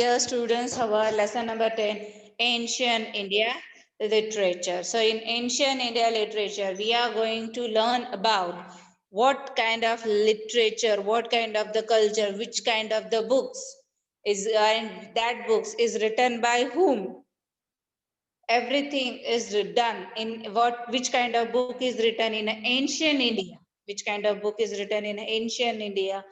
Dear students, our lesson number 10, Ancient India Literature. So in Ancient India Literature, we are going to learn about what kind of literature, what kind of the culture, which kind of the books is, and that books is written by whom. Everything is done in what, which kind of book is written in ancient India, which kind of book is written in ancient India,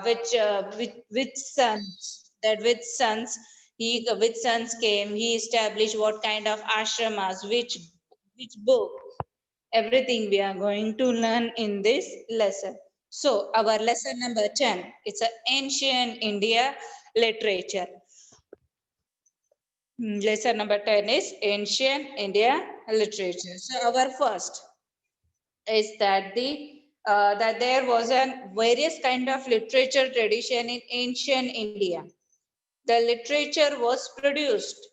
which sons, that which sons which sons came, he established what kind of ashramas, which book, everything we are going to learn in this lesson. So our lesson number 10, it's an ancient India literature. Lesson number 10 is Ancient India Literature. So our first is that there was a various kind of literature tradition in ancient India. The literature was produced.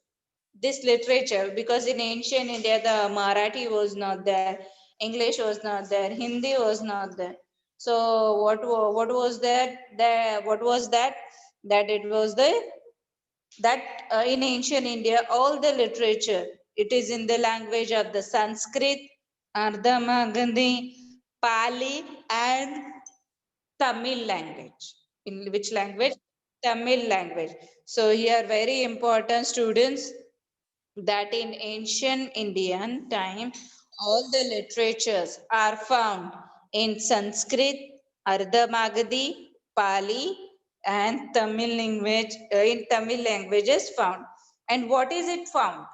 This literature, because in ancient India the Marathi was not there, English was not there, Hindi was not there. So what was that? What was that? That it was the that in ancient India, all the literature, it is in the language of the Sanskrit, Ardha Gandhi, Pali, and Tamil language. In which language? Tamil language. So here, very important students, that in ancient Indian time, all the literatures are found in Sanskrit, Ardha Magadhi, Pali, and Tamil language. In Tamil languages found. And what is it found?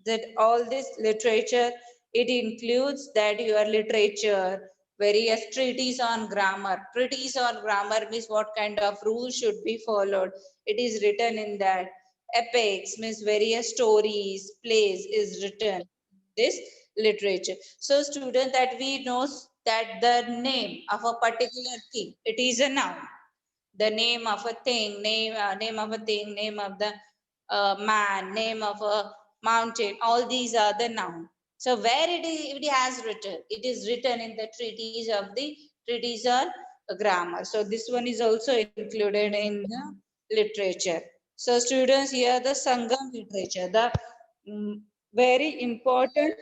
That all this literature, it includes that your literature, various treatises on grammar. Treatise on grammar means what kind of rules should be followed. It is written in that. Epics means various stories, plays is written this literature. So student, that we know that the name of a particular thing, it is a noun. The name of a thing, name of a thing, name of the man, name of a mountain, all these are the noun. So where it has written, it is written in the treatise on grammar. So this one is also included in the literature. So students, here the Sangam literature, the mm, very important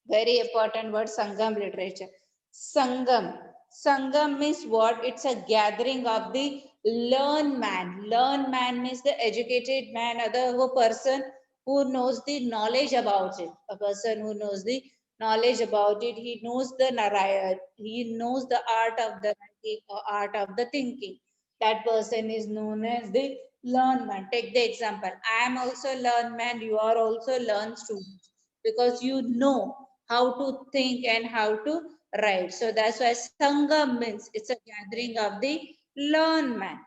very important word, Sangam literature. Sangam. Sangam means what? It's a gathering of the learned man. Learned man means the educated man, other person who knows the knowledge about it. A person who knows the knowledge about it. He knows the narrative. He knows the art of the writing or art of the thinking. That person is known as the learned man. Take the example. I am also learned man. You are also learned student, because you know how to think and how to write. So that's why Sangam means it's a gathering of the learned man.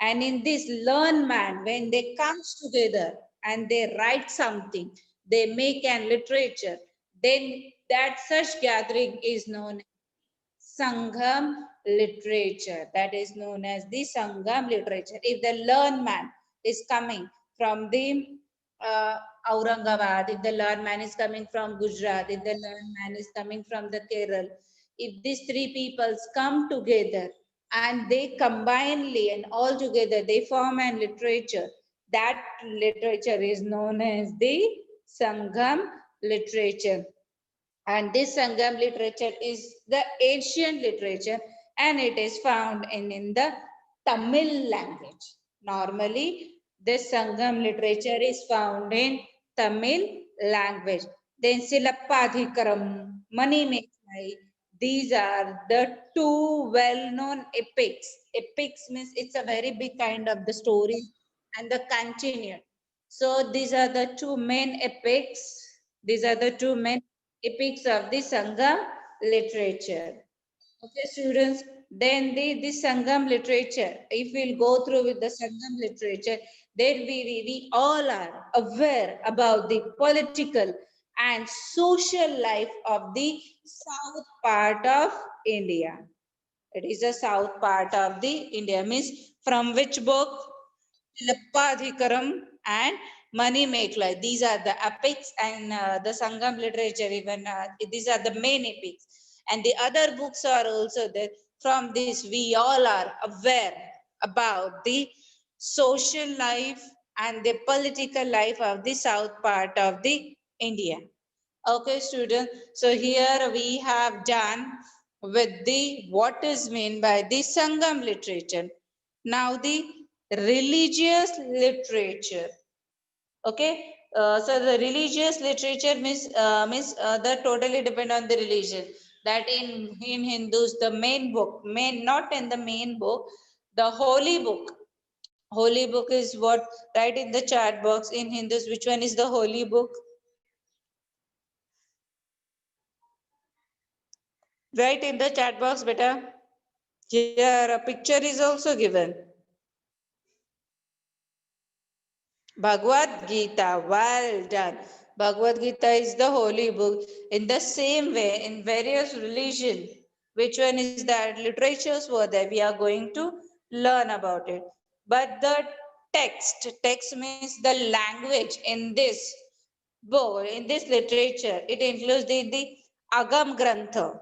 And in this learned man, when they comes together and they write something, they make an literature, then that such gathering is known Sangam literature. That is known as the Sangam literature. If the learned man is coming from the uh, Aurangabad, if the learned man is coming from Gujarat, if the learned man is coming from the Kerala, if these three peoples come together and they combinedly and all together they form an literature, that literature is known as the Sangam literature. And this Sangam literature is the ancient literature, and it is found in the Tamil language. Normally, this Sangam literature is found in Tamil language. Then Silappadhikaram, Manimekalai, these are the two well-known epics. Epics means it's a very big kind of the story and the continued. So these are the two main epics. These are the two main epics of the Sangam literature. Okay, students, then the Sangam literature, if we'll go through with the Sangam literature, then we all are aware about the political and social life of the south part of India. It is the south part of the India, means from which book? Lappadhikaram and Mani Mekla. These are the epics, and the Sangam literature, even these are the main epics. And the other books are also there. From this, we all are aware about the social life and the political life of the south part of the India. Okay, students. So here we have done with the what is meant by the Sangam literature. Now the religious literature. Okay. So the religious literature means that totally depend on the religion. That in Hindus the main book, main not in the main book, the holy book. Holy book is what? Write in the chat box in Hindus. Which one is the holy book? Write in the chat box, beta. Here a picture is also given. Bhagavad Gita, well done. Bhagavad Gita is the holy book. In the same way, in various religion, which one is that? Literatures were there. We are going to learn about it. But the text means the language in this book, in this literature, it includes the Agam Grantha.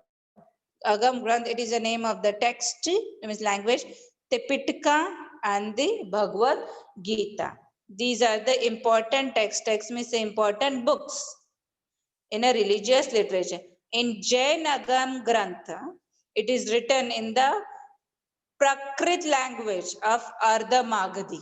Agam Granth, it is the name of the text, means language, Tipitaka and the Bhagavad Gita. These are the important texts. Text means important books in a religious literature. In Jain Agam Grantha, it is written in the Prakrit language of Ardha Magadhi.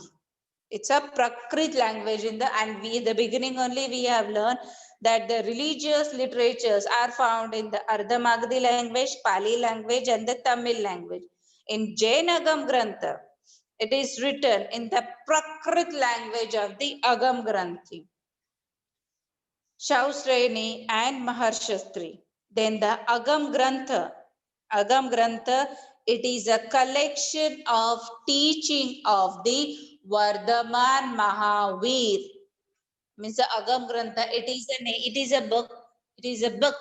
It's a Prakrit language in the, and we the beginning only we have learned that the religious literatures are found in the Ardha Magadhi language, Pali language, and the Tamil language. In Jain Agam Grantha, it is written in the Prakrit language of the Agam Granthi, Shausreni and Maharshastri. Then the Agam Grantha, it is a collection of teaching of the Vardhaman Mahavir. Means the Agam Grantha, it is a book, it is a book,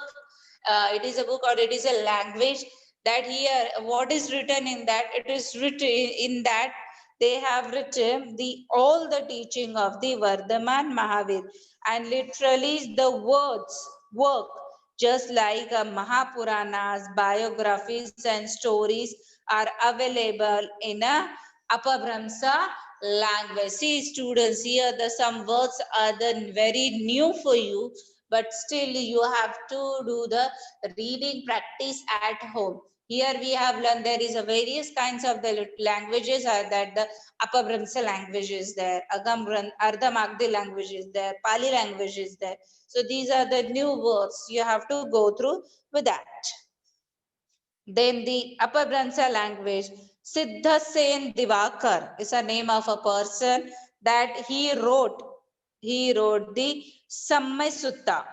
it is a book or it is a language that here, what is written in that? It is written in that they have written the all the teaching of the Vardhaman Mahavir, and literally the work, just like Mahapuranas, biographies and stories are available in a Apabhramsa language. See students, here the some words are the very new for you, but still you have to do the reading practice at home. Here we have learned there is a various kinds of the languages are that the Apabhramsa language is there, Ardha Magdi language is there, Pali language is there. So these are the new words you have to go through with that. Then the Apabhramsa language, Siddha Sen Divakar is a name of a person that he wrote the Sammay Sutta.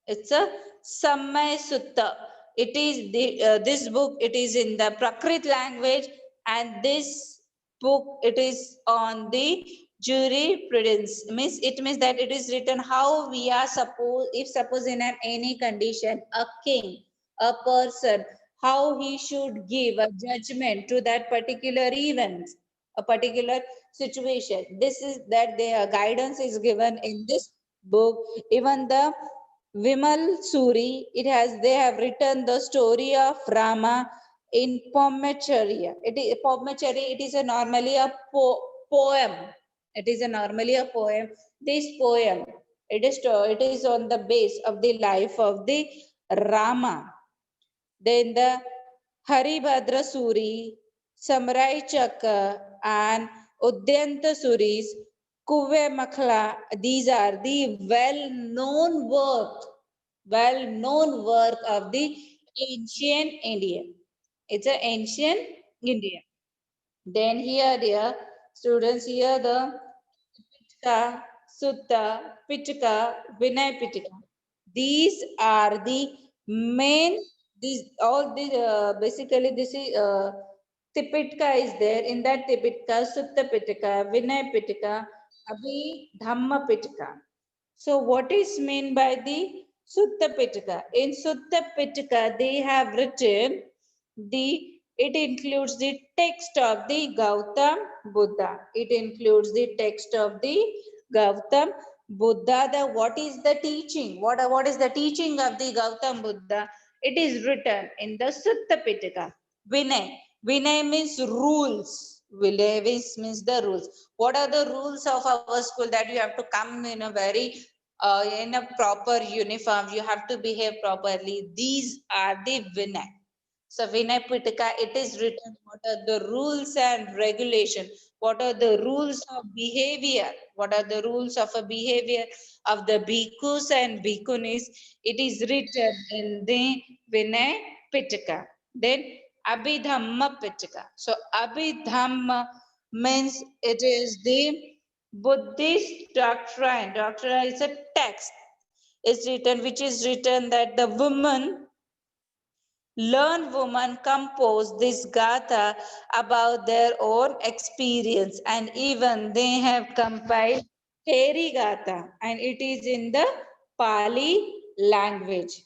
It's a Sammay Sutta. It is this book, it is in the Prakrit language, and this book, it is on the jurisprudence. It means that it is written how we are supposed, if suppose in any condition, a king, a person, how he should give a judgment to that particular event, a particular situation. This is that their guidance is given in this book. Even the Vimal Suri, they have written the story of Rama in Pomacharya. It is a normally a poem. It is a normally a poem. This poem, it is on the base of the life of the Rama. Then the Haribhadra Suri, Samrai Chaka, and Udyanta Suris, Kuve Makhla, these are the well-known work of the ancient India. It's an ancient India. Then here, dear students, here the Pitka, Sutta, Pitaka, Vinay Pitaka. These are the main, these all the basically this is Tipitka is there. In that Tipitka, Sutta Pitaka, Vinay Pitaka, Abhidhamma Pitaka. So what is meant by the Sutta Pitaka? In Sutta Pitaka, they have written it includes the text of the Gautam Buddha. It includes the text of the Gautam Buddha. What is the teaching? What is the teaching of the Gautam Buddha? It is written in the Sutta Pitaka. Vinay. Vinay means rules. Which means the rules. What are the rules of our school? That you have to come in a very in a proper uniform. You have to behave properly. These are the Vinay. So Vinay Pitaka, it is written what are the rules and regulation. What are the rules of behavior? What are the rules of a behavior of the bhikkhus and bhikkhunis? It is written in the Vinay Pitaka. Then Abhidhamma Pitaka. So Abhidhamma means it is the Buddhist doctrine. Doctrine is a text. Is written which is written that the learned women compose this gatha about their own experience, and even they have compiled Theri Gatha, and it is in the Pali language.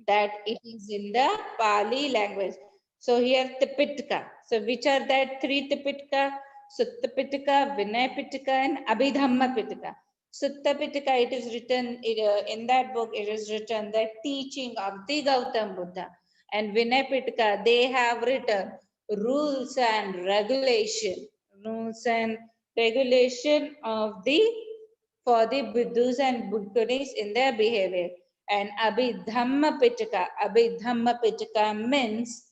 That it is in the Pali language. So here Tipitaka. So which are that three Tipitaka? Sutta Pitaka, Vinay Pitaka, and Abhidhamma Pitaka. Sutta Pitaka, it is written in that book, it is written the teaching of the Gautam Buddha. And Vinay Pitaka, they have written rules and regulation. Rules and regulation of the for the Buddhas and Buddhists in their behavior. And Abhidhamma Pitaka. Abhidhamma Pitaka means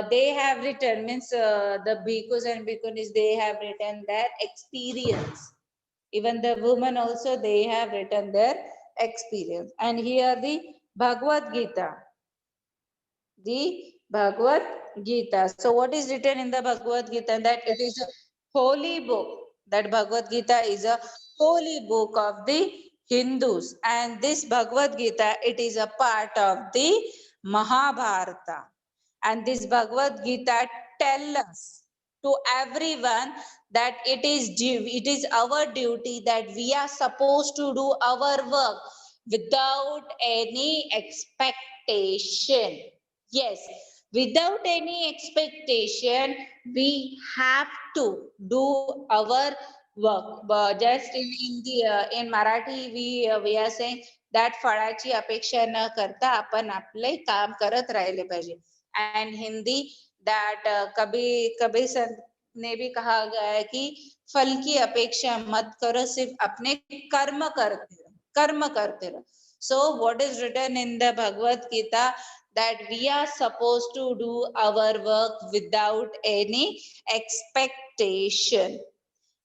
they have written, means the bhikkhus and bhikkhunis, they have written their experience. Even the women also, they have written their experience. And here the Bhagavad Gita. The Bhagavad Gita. So what is written in the Bhagavad Gita? That it is a holy book. That Bhagavad Gita is a holy book of the Hindus. And this Bhagavad Gita, it is a part of the Mahabharata. And this Bhagavad Gita tell us to everyone that it is our duty that we are supposed to do our work without any expectation. Yes, without any expectation, we have to do our work. But just in India, in Marathi, we are saying that फळाची अपेक्षा न करता आपण आपले काम करत राहिले पाहिजे. And Hindi, that कभी कभी सर ने भी कहा गया है कि फल की अपेक्षा मत करो, सिर्फ अपने कर्म करते रहो. So what is written in the Bhagavad Gita, that we are supposed to do our work without any expectation.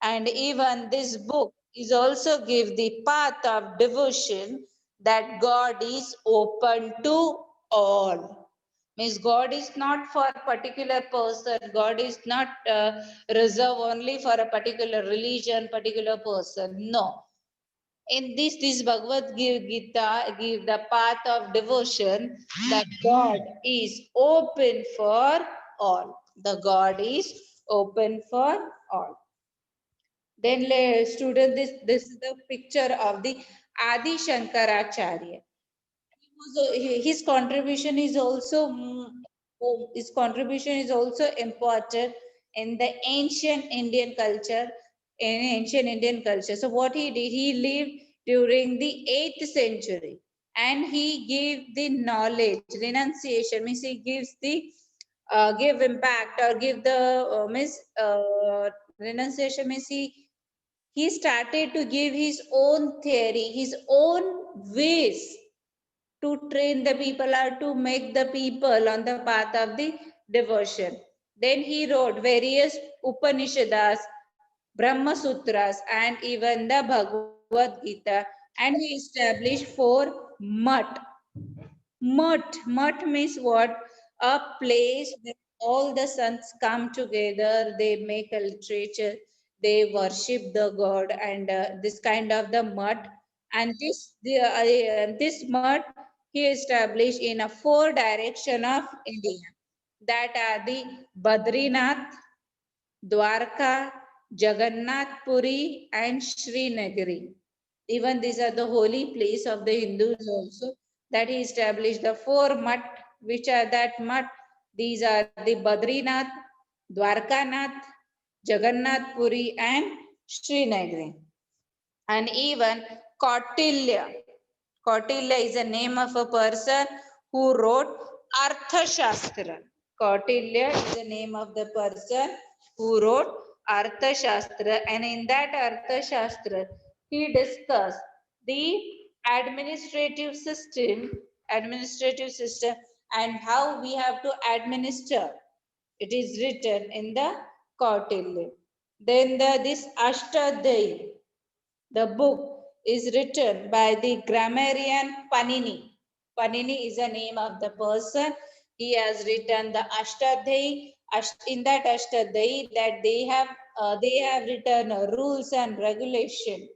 And even this book is also give the path of devotion, that God is open to all. Means God is not for a particular person. God is not reserved only for a particular religion, particular person. No, in this Bhagavad Gita give the path of devotion, that God is open for all. The God is open for all. Then student, this is the picture of the Adi Shankaracharya. His contribution is also important in the ancient Indian culture. In ancient Indian culture, so what he did, he lived during the 8th century, and he gave the knowledge. Renunciation means he gives the give impact, or give the means renunciation means he started to give his own theory, his own ways to train the people, or to make the people on the path of the devotion. Then he wrote various Upanishads, Brahma Sutras, and even the Bhagavad Gita, and he established 4 mutt. Mutt means what? A place where all the sons come together, they make a literature, they worship the God, and this kind of the mutt. And this mutt he established in a 4 direction of India. That are the Badrinath, Dwarka, Jagannath Puri, and Srinagari. Even these are the holy place of the Hindus also, that he established the 4 mutt. Which are that mutt? These are the Badrinath, Dwarkanath, Jagannath Puri, and Srinagari. And even Kautilya. Kautilya is the name of a person who wrote Arthashastra. Kautilya is the name of the person who wrote Arthashastra, and in that Arthashastra, he discussed the administrative system, and how we have to administer. It is written in the Kautilya. Then this Ashtadhyayi, the book is written by the grammarian Panini. Panini is the name of the person. He has written the Ashtadhyayi. In that Ashtadhyayi, that they have written rules and regulation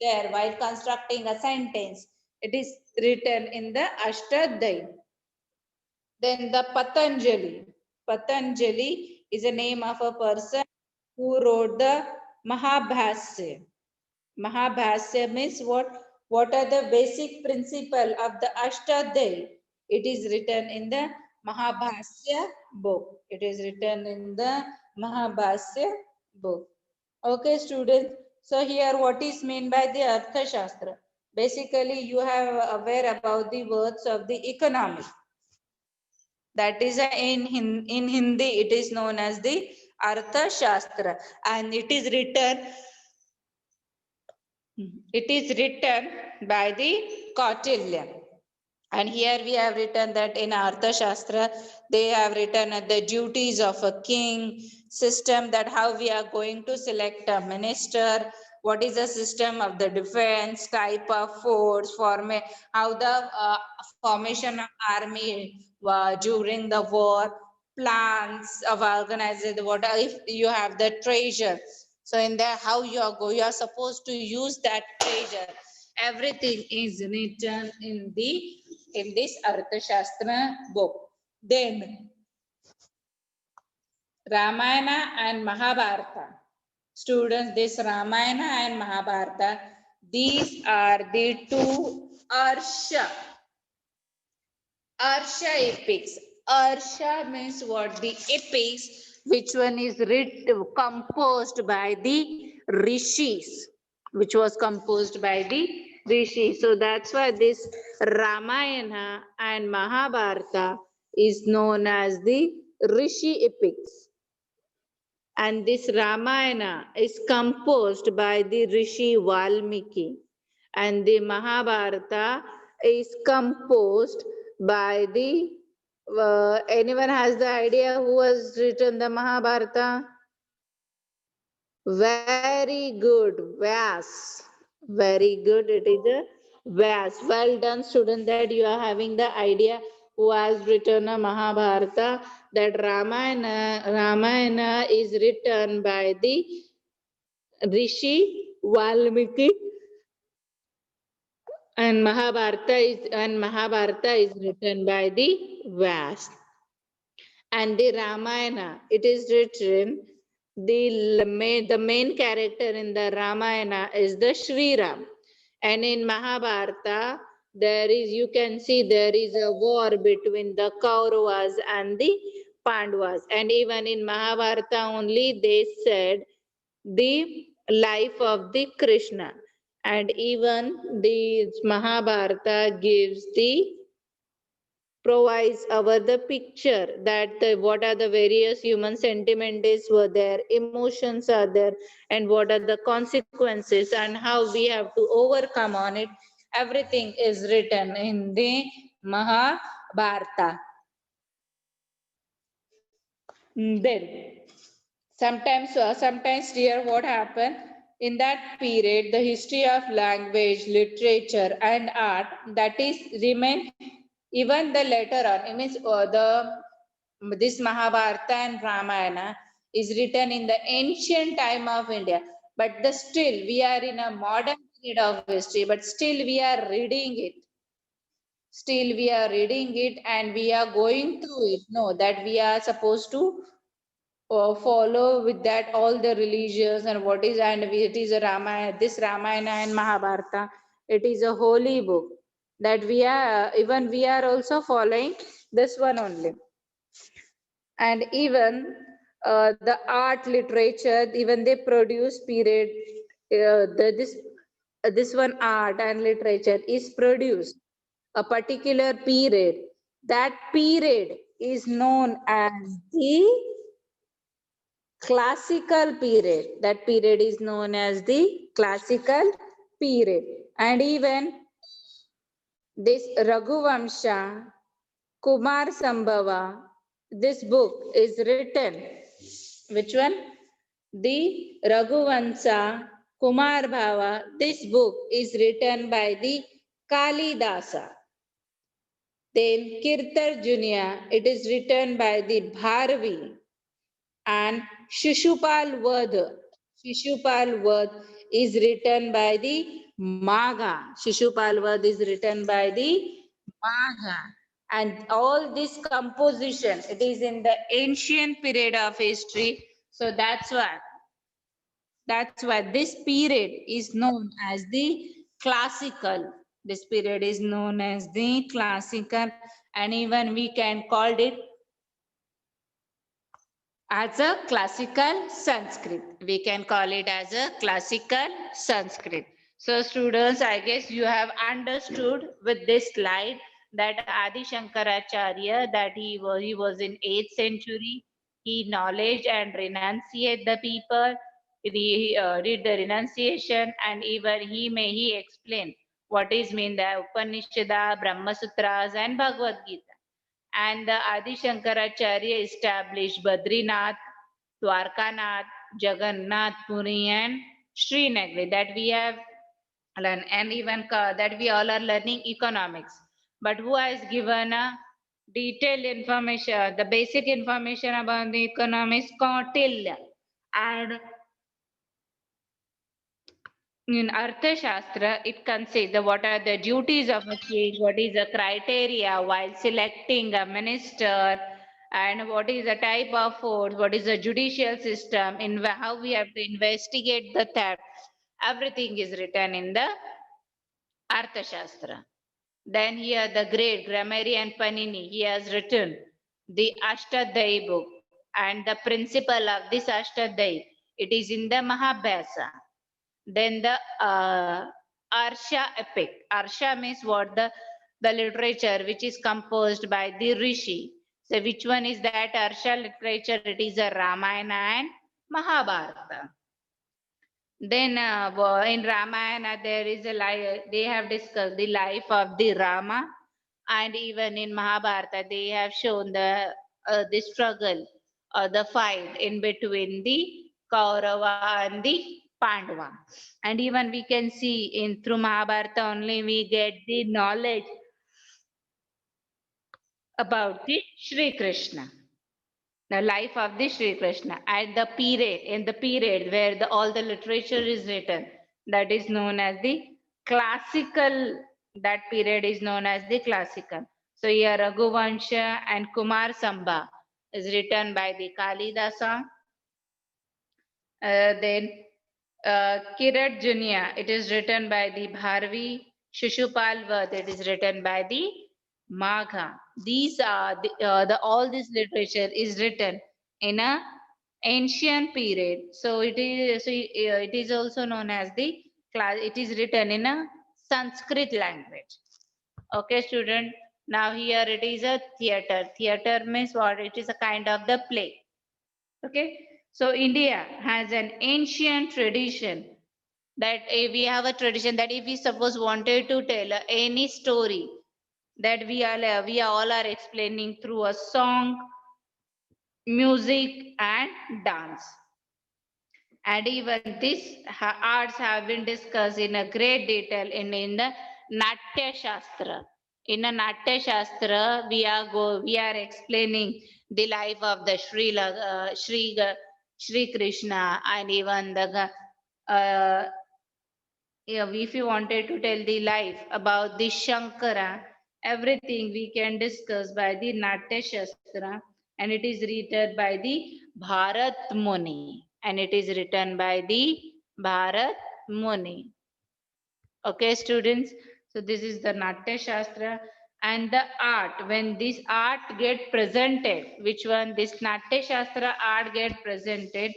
there while constructing a sentence. It is written in the Ashtadhyayi. Then the Patanjali. Patanjali is the name of a person who wrote the Mahabhasya. Mahabhasya means what? What are the basic principle of the Ashtadhyayi? It is written in the Mahabhasya book. It is written in the Mahabhasya book. Okay, students. So here what is meant by the Arthashastra? Basically, you have aware about the words of the economy. That is in Hindi, it is known as the Arthashastra, and it is written by the Kautilya. And here we have written that in Arthashastra, they have written the duties of a king, system, that how we are going to select a minister, what is the system of the defense, type of force, how the formation of army during the war, plans of organizing the water, if you have the treasure. So in there, how you are supposed to use that treasure. Everything is written in this Arthashastra book. Then Ramayana and Mahabharata. Students, this Ramayana and Mahabharata, these are the two Arsha epics. Arsha means what? The epics, which one is composed by the rishis, which was composed by the rishis. So that's why this Ramayana and Mahabharata is known as the Rishi epics. And this Ramayana is composed by the Rishi Valmiki, and the Mahabharata is composed by the anyone has the idea who has written the Mahabharata? Very good, Vyas. Very good, it is a Vyas. Well done, student, that you are having the idea who has written a Mahabharata. That Ramayana is written by the Rishi Valmiki, and Mahabharata is written by the Vyas. And the Ramayana, it is written, the main character in the Ramayana is the Sri Ram. And in Mahabharata, you can see there is a war between the Kauravas and the Pandavas. And even in Mahabharata only, they said the life of the Krishna. And even the Mahabharata provides our the picture that what are the various human sentiments were there, emotions are there, and what are the consequences, and how we have to overcome on it. Everything is written in the Mahabharata. Then sometimes dear, what happened in that period, the history of language, literature and art, that is remain even the later on. It means this Mahabharata and Ramayana is written in the ancient time of India, but still we are in a modern period of history, but still we are reading it. Still we are reading it and we are going through it. No, that we are supposed to follow with that all the religions and what is, and it is a Ramayana, this Ramayana and Mahabharata, it is a holy book that we are also following this one only. And even the art literature, even they produce period, this one art and literature is produced a particular period. That period is known as the classical period. That period is known as the classical period. And even this Raghuvamsha, Kumar Sambhava, this book is written. Which one? The Raghuvamsha, Kumar Bhava. This book is written by the Kalidasa. Then Kirtarjunya, it is written by the Bharvi. And Shishupal Vadh. Shishupal Vadh is written by the Magha. Shishupal Vadh is written by the Magha. And all this composition, it is in the ancient period of history. So that's why this period is known as the classical. This period is known as the classical, and even we can call it as a classical Sanskrit. We can call it as a classical Sanskrit. So students, I guess you have understood with this slide that Adi Shankaracharya, that he was in 8th century. He knowledge and renunciate the people. He did the renunciation, and even he explained what is mean the Upanishada, Brahma Sutras and Bhagavad Gita. And the Adi Shankaracharya established Badrinath, Dwarkanath, Jagannath Puri and Srinagari, that we have learned, and even that we all are learning economics. But who has given a detailed information, the basic information about the economics? Kautilya. And in Arthashastra, it considers what are the duties of a king, what is the criteria while selecting a minister, and what is the type of force, what is the judicial system, how we have to investigate the theft. Everything is written in the Arthashastra. Then here the great grammarian Panini, he has written the Ashtadhyayi book, and the principle of this Ashtadhyayi, it is in the Mahabhyasa. Then the Arsha epic. Arsha means what? The literature which is composed by the Rishi. So which one is that Arsha literature? It is a Ramayana and Mahabharata. Then in Ramayana there is a life, they have discussed the life of the Rama, and even in Mahabharata they have shown the struggle or the fight in between the Kaurava and the Pandava. And even we can see in through Mahabharata only we get the knowledge about the Sri Krishna, the life of the Sri Krishna, at the period, in the period where all the literature is written, that is known as the classical, that period is known as the classical. So here Raghuvansha and Kumar Sambha is written by the Kalidasa. Then Kirat Junya, it is written by the Bharvi. Shishupal Vadh, it is written by the Magha. These are all this literature is written in a ancient period. So it is also known as the class. It is written in a Sanskrit language. Okay, student. Now here it is a theater. Theater means what? It is a kind of the play. Okay. So India has an ancient tradition that we have a tradition that if we suppose wanted to tell any story, that we all are explaining through a song, music and dance. And even these arts have been discussed in a great detail in the Natya Shastra. In a Natya Shastra, we are explaining the life of the Sri Krishna, and even the if you wanted to tell the life about the Shankara, everything we can discuss by the Natya Shastra, and it is written by the Bharat Muni, and it is written by the Bharat Muni. Okay, students. So this is the Natya Shastra, and the art. When this art get presented, which one? This Natya Shastra art get presented.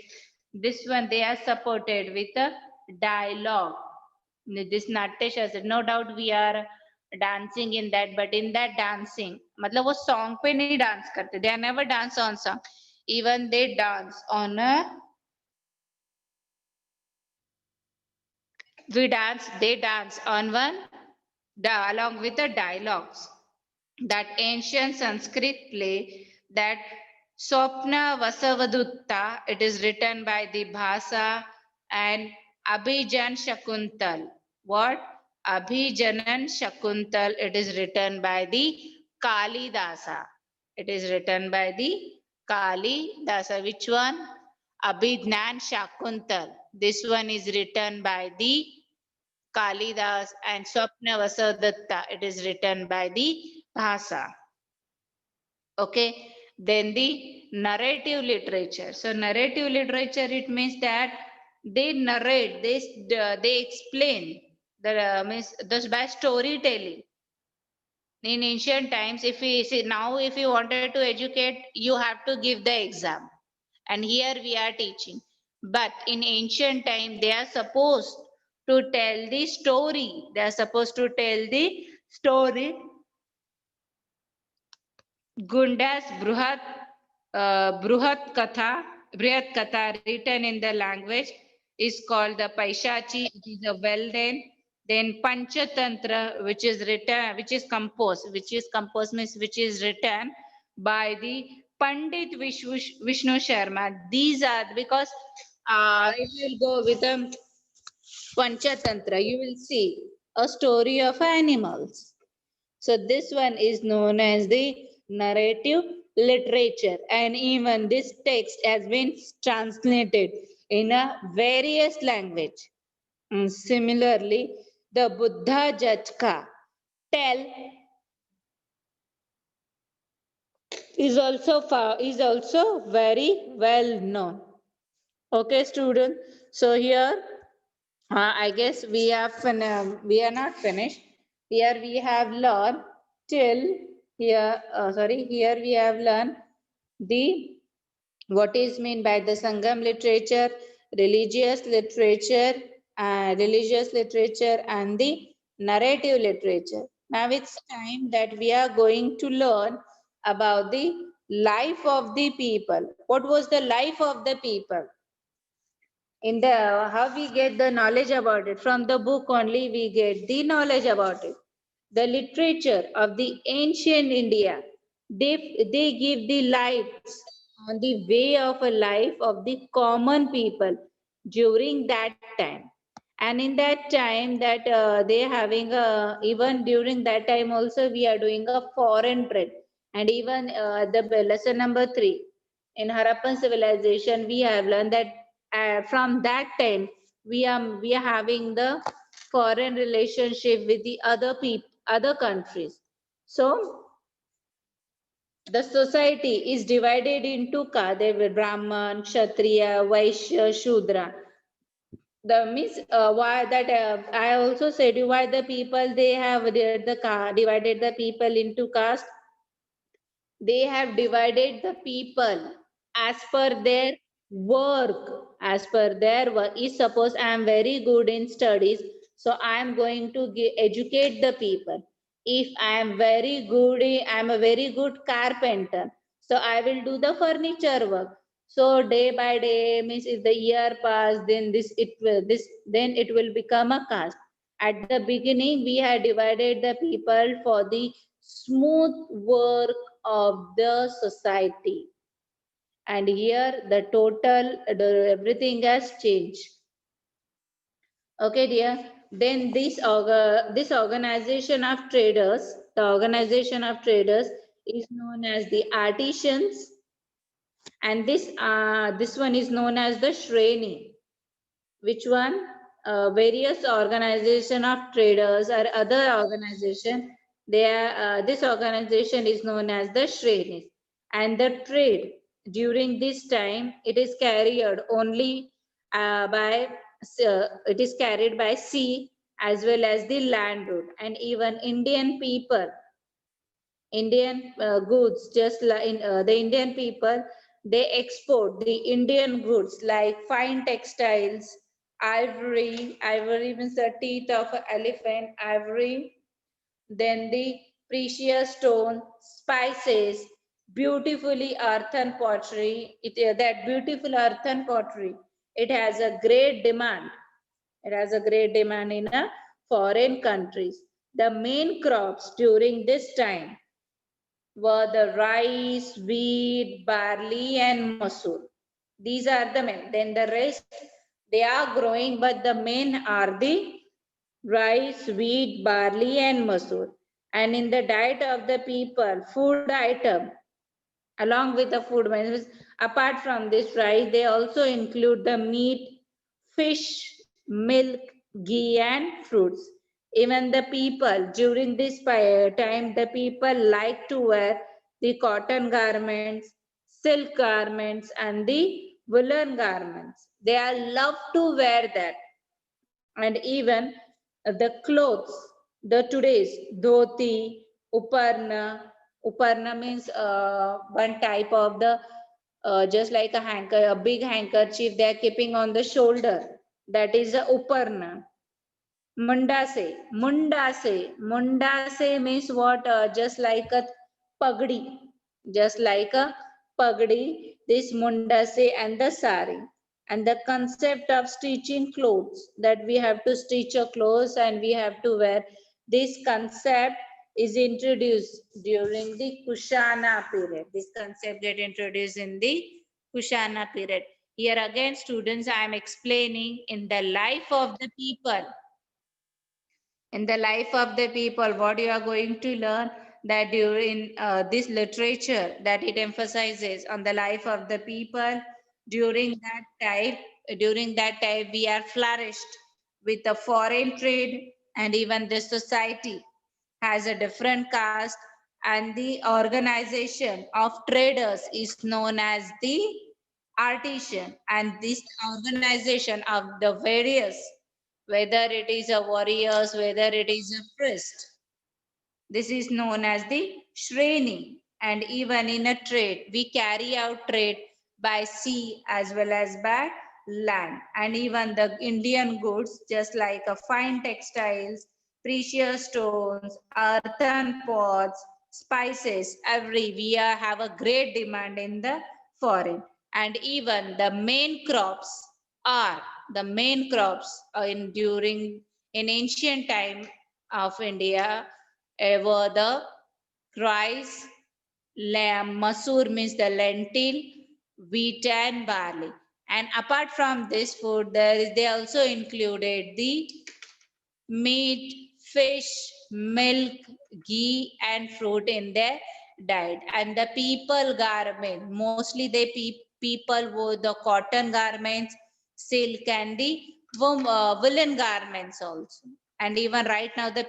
This one they are supported with a dialogue. This Natya Shastra. No doubt we are dancing in that, but in that dancing, मतलब वो song पे नहीं dance करते. They are never dance on song. Even they dance on a they dance on one along with the dialogues. That ancient Sanskrit play, that Swapna Vasavadutta, it is written by the Bhasa and Abhijan Shakuntal. What? Abhijanan Shakuntal, it is written by the Kalidasa. It is written by the Kalidasa. Which one? Abhijnan Shakuntal. This one is written by the Kalidas, and Swapna Vasadatta, it is written by the Bhasa. Okay, then the narrative literature. So narrative literature, it means that they narrate, they explain the means thus by storytelling. In ancient times, if we see now, if you wanted to educate, you have to give the exam, and here we are teaching. But in ancient time, they are supposed to tell the story. They are supposed to tell the story. Gunda's Bruhat Katha written in the language is called the Paishachi. It is a well-known. Then Panchatantra, which is composed means which is written by the Pandit Vishnu Sharma. These are because if you will go with the Panchatantra, you will see a story of animals. So this one is known as the narrative literature, and even this text has been translated in a various language. Similarly, the Buddha Jataka tell is also very well known. Okay, student. So here I guess we are not finished. Here we have learned till here. Here we have learned the what is mean by the Sangam literature, religious literature, and the narrative literature. Now it's time that we are going to learn about the life of the people. What was the life of the people? In the how we get the knowledge about it? From the book only we get the knowledge about it. The literature of the ancient India, they give the lights on the way of a life of the common people during that time. And in that time that they having a, even during that time also we are doing a foreign trade. And even the lesson number 3 in Harappan civilization, we have learned that from that time we are having the foreign relationship with the other people, other countries. So the society is divided into there were Brahman, Kshatriya, Vaishya, Shudra. The means why that I also said you why the people they have divided the people into caste. They have divided the people as per their work. As per their work, if suppose I am very good in studies, so I am going to educate the people. If I am very good, I am a very good carpenter, so I will do the furniture work. So day by day means if the year pass, then it will become a caste. At the beginning we had divided the people for the smooth work of the society, and here the total everything has changed. Okay dear, then this organization of traders, the organization of traders is known as the artisans, and this one is known as the shreni. Which one? Various organization of traders or other organization, they are this organization is known as the shrenis. And the trade during this time, it is carried only it is carried by sea as well as the land route. And even Indian goods, just like the Indian people, they export the Indian goods like fine textiles, ivory means the teeth of an elephant, ivory, then the precious stone, spices, beautifully earthen pottery. That beautiful earthen pottery, it has a great demand. It has a great demand in foreign countries. The main crops during this time were the rice, wheat, barley, and masoor. These are the main. Then the rest, they are growing, but the main are the rice, wheat, barley, and masoor. And in the diet of the people, food item, along with the food, apart from this rice, they also include the meat, fish, milk, ghee, and fruits. Even the people, during this time, the people like to wear the cotton garments, silk garments, and the woolen garments. They are love to wear that. And even the clothes, the today's dhoti, uparna means one type of the just like a big handkerchief they are keeping on the shoulder. That is a uparna. Mundase means what? Just like a pagdi, just like a pagdi. This mundase and the sari, and the concept of stitching clothes, that we have to stitch a clothes and we have to wear. This concept is introduced during the Kushana period. This concept get introduced in the Kushana period. Here again, students, I am explaining in the life of the people. In the life of the people, what you are going to learn, that during this literature, that it emphasizes on the life of the people during that time. During that time we are flourished with the foreign trade, and even the society has a different caste, and the organization of traders is known as the artisan. And this organization of the various, whether it is a warriors, whether it is a priest, this is known as the Shreni. And even in a trade, we carry out trade by sea as well as by land. And even the Indian goods, just like a fine textiles, precious stones, earthen pots, spices, every we have a great demand in the foreign. And even the main crops are the main crops in during in ancient time of India were the rice, masoor means the lentil, wheat and barley. And apart from this food, they also included the meat, fish, milk, ghee, and fruit in their diet. And the people garment, mostly people wore the cotton garments, silk, and the woolen garments also. And even right now, the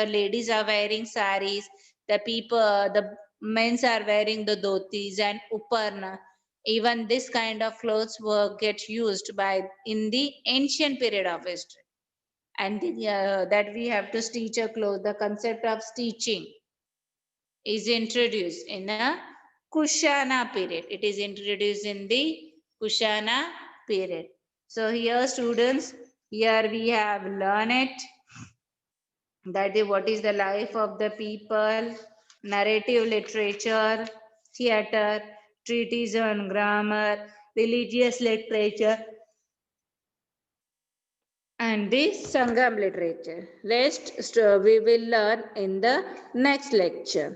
ladies are wearing saris, the men's are wearing the dhotis and uparna. Even this kind of clothes were get used by in the ancient period of history. And that we have to stitch a cloth, the concept of stitching is introduced in a Kushana period. It is introduced in the Kushana period. So here students, here we have learned it, that is what is the life of the people, narrative literature, theater, treatise on grammar, religious literature, and the Sangam literature. Rest we will learn in the next lecture.